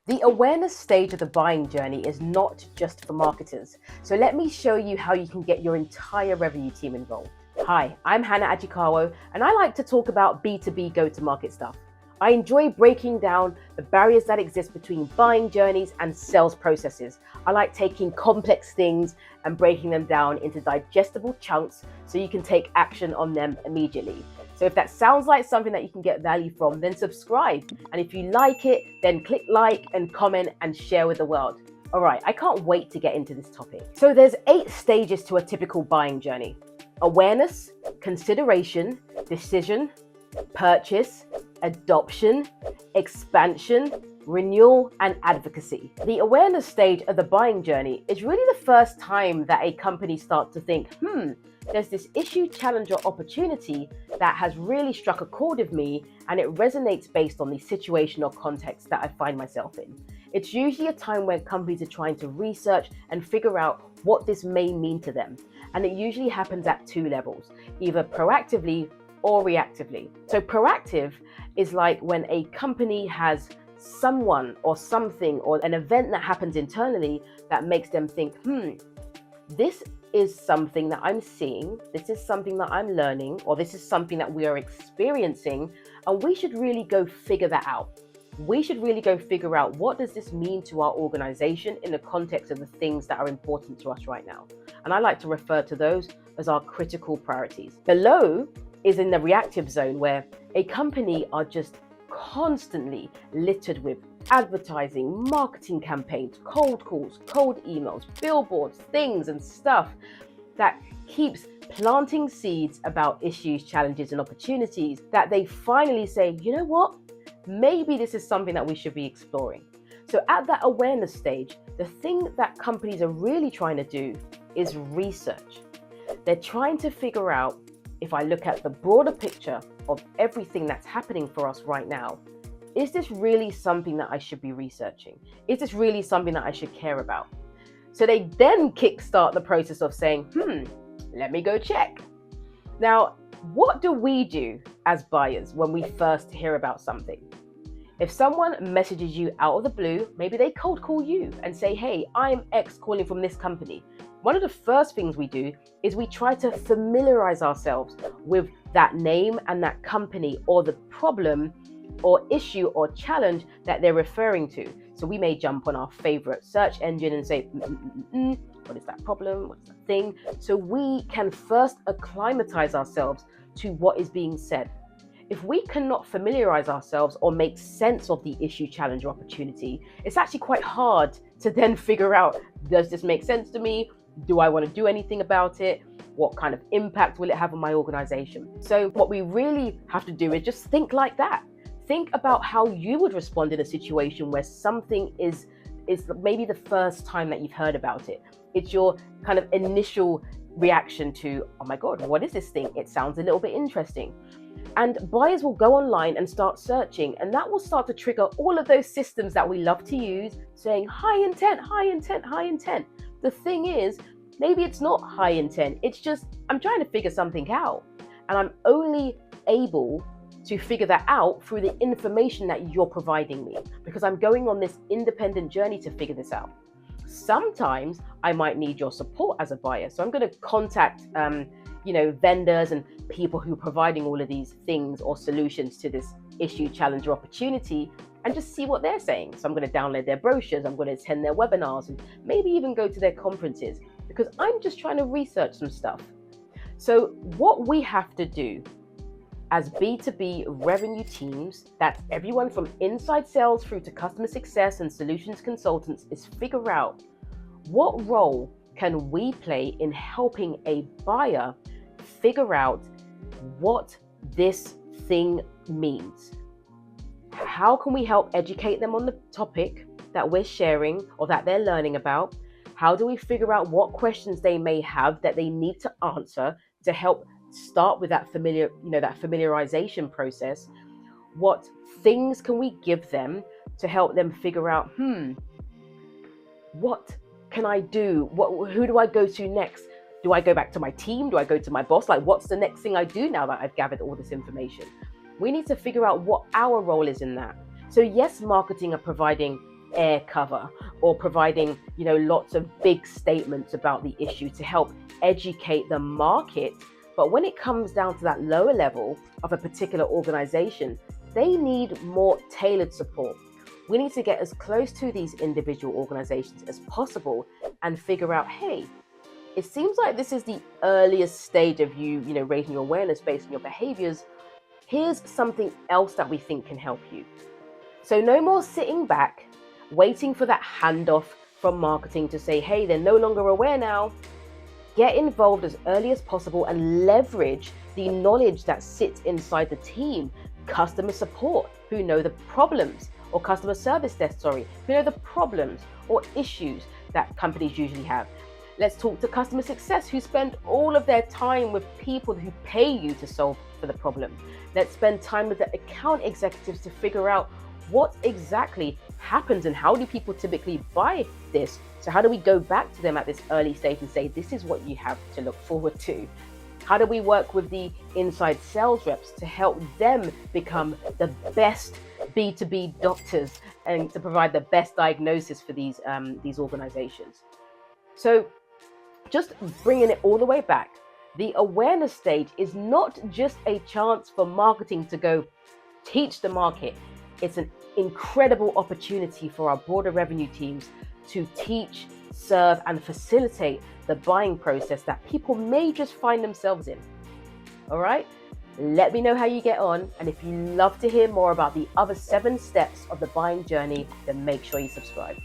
The awareness stage of the buying journey is not just for marketers. So let me show you how you can get your entire revenue team involved. Hi, I'm Hannah Ajikawo, and I like to talk about B2B go-to-market stuff. I enjoy breaking down the barriers that exist between buying journeys and sales processes. I like taking complex things and breaking them down into digestible chunks so you can take action on them immediately. So if that sounds like something that you can get value from, then subscribe. And if you like it, then click like and comment and share with the world. All right, I can't wait to get into this topic. So there's 8 stages to a typical buying journey: awareness, consideration, decision, purchase, adoption, expansion, renewal, and advocacy. The awareness stage of the buying journey is really the first time that a company starts to think, there's this issue, challenge, or opportunity that has really struck a chord with me, and it resonates based on the situation or context that I find myself in. It's usually a time when companies are trying to research and figure out what this may mean to them. And it usually happens at 2 levels, either proactively or reactively. So proactive is like when a company has someone or something or an event that happens internally that makes them think, this is something that I'm seeing, this is something that I'm learning, or this is something that we are experiencing, and we should really go figure that out. We should really go figure out, what does this mean to our organization in the context of the things that are important to us right now? And I like to refer to those as our critical priorities. Below is in the reactive zone, where a company are just constantly littered with advertising, marketing campaigns, cold calls, cold emails, billboards, things and stuff that keeps planting seeds about issues, challenges, and opportunities that they finally say, you know what? Maybe this is something that we should be exploring. So at that awareness stage, the thing that companies are really trying to do is research. They're trying to figure out, if I look at the broader picture of everything that's happening for us right now, is this really something that I should be researching? Is this really something that I should care about? So they then kickstart the process of saying, let me go check. Now, what do we do as buyers when we first hear about something? If someone messages you out of the blue, maybe they cold call you and say, hey, I'm X calling from this company. One of the first things we do is we try to familiarize ourselves with that name and that company, or the problem or issue or challenge that they're referring to. So we may jump on our favorite search engine and say, what is that problem? What's that thing? So we can first acclimatize ourselves to what is being said. If we cannot familiarize ourselves or make sense of the issue, challenge, or opportunity, it's actually quite hard to then figure out, does this make sense to me? Do I want to do anything about it? What kind of impact will it have on my organization? So what we really have to do is just think like that. Think about how you would respond in a situation where something is maybe the first time that you've heard about it. It's your kind of initial reaction to, oh my God, what is this thing? It sounds a little bit interesting. And buyers will go online and start searching, and that will start to trigger all of those systems that we love to use, saying high intent, high intent, high intent. The thing is, maybe it's not high intent. It's just, I'm trying to figure something out. And I'm only able to figure that out through the information that you're providing me, because I'm going on this independent journey to figure this out. Sometimes I might need your support as a buyer. So I'm going to contact, vendors and people who are providing all of these things or solutions to this issue, challenge, or opportunity, and just see what they're saying. So I'm going to download their brochures, I'm going to attend their webinars, and maybe even go to their conferences, because I'm just trying to research some stuff. So what we have to do as B2B revenue teams, that's everyone from inside sales through to customer success and solutions consultants, is figure out, what role can we play in helping a buyer figure out what this thing means? How can we help educate them on the topic that we're sharing or that they're learning about? How do we figure out what questions they may have that they need to answer to help start with that familiarization process? What things can we give them to help them figure out, what can I do? Who do I go to next? Do I go back to my team? Do I go to my boss? Like, what's the next thing I do now that I've gathered all this information? We need to figure out what our role is in that. So yes, marketing are providing air cover or providing, lots of big statements about the issue to help educate the market. But when it comes down to that lower level of a particular organization, they need more tailored support. We need to get as close to these individual organizations as possible and figure out, hey, it seems like this is the earliest stage of you, raising your awareness based on your behaviors. Here's something else that we think can help you. So no more sitting back, waiting for that handoff from marketing to say, hey, they're no longer aware now. Get involved as early as possible and leverage the knowledge that sits inside the team. Customer support, who know the problems, or customer service desk, who know the problems or issues that companies usually have. Let's talk to customer success, who spend all of their time with people who pay you to solve for the problem. Let's spend time with the account executives to figure out what exactly happens and how do people typically buy this. So how do we go back to them at this early stage and say, this is what you have to look forward to? How do we work with the inside sales reps to help them become the best B2B doctors and to provide the best diagnosis for these organizations? So just bringing it all the way back, the awareness stage is not just a chance for marketing to go teach the market. It's an incredible opportunity for our broader revenue teams to teach, serve, and facilitate the buying process that people may just find themselves in. All right? Let me know how you get on. And if you love to hear more about the other 7 steps of the buying journey, then make sure you subscribe.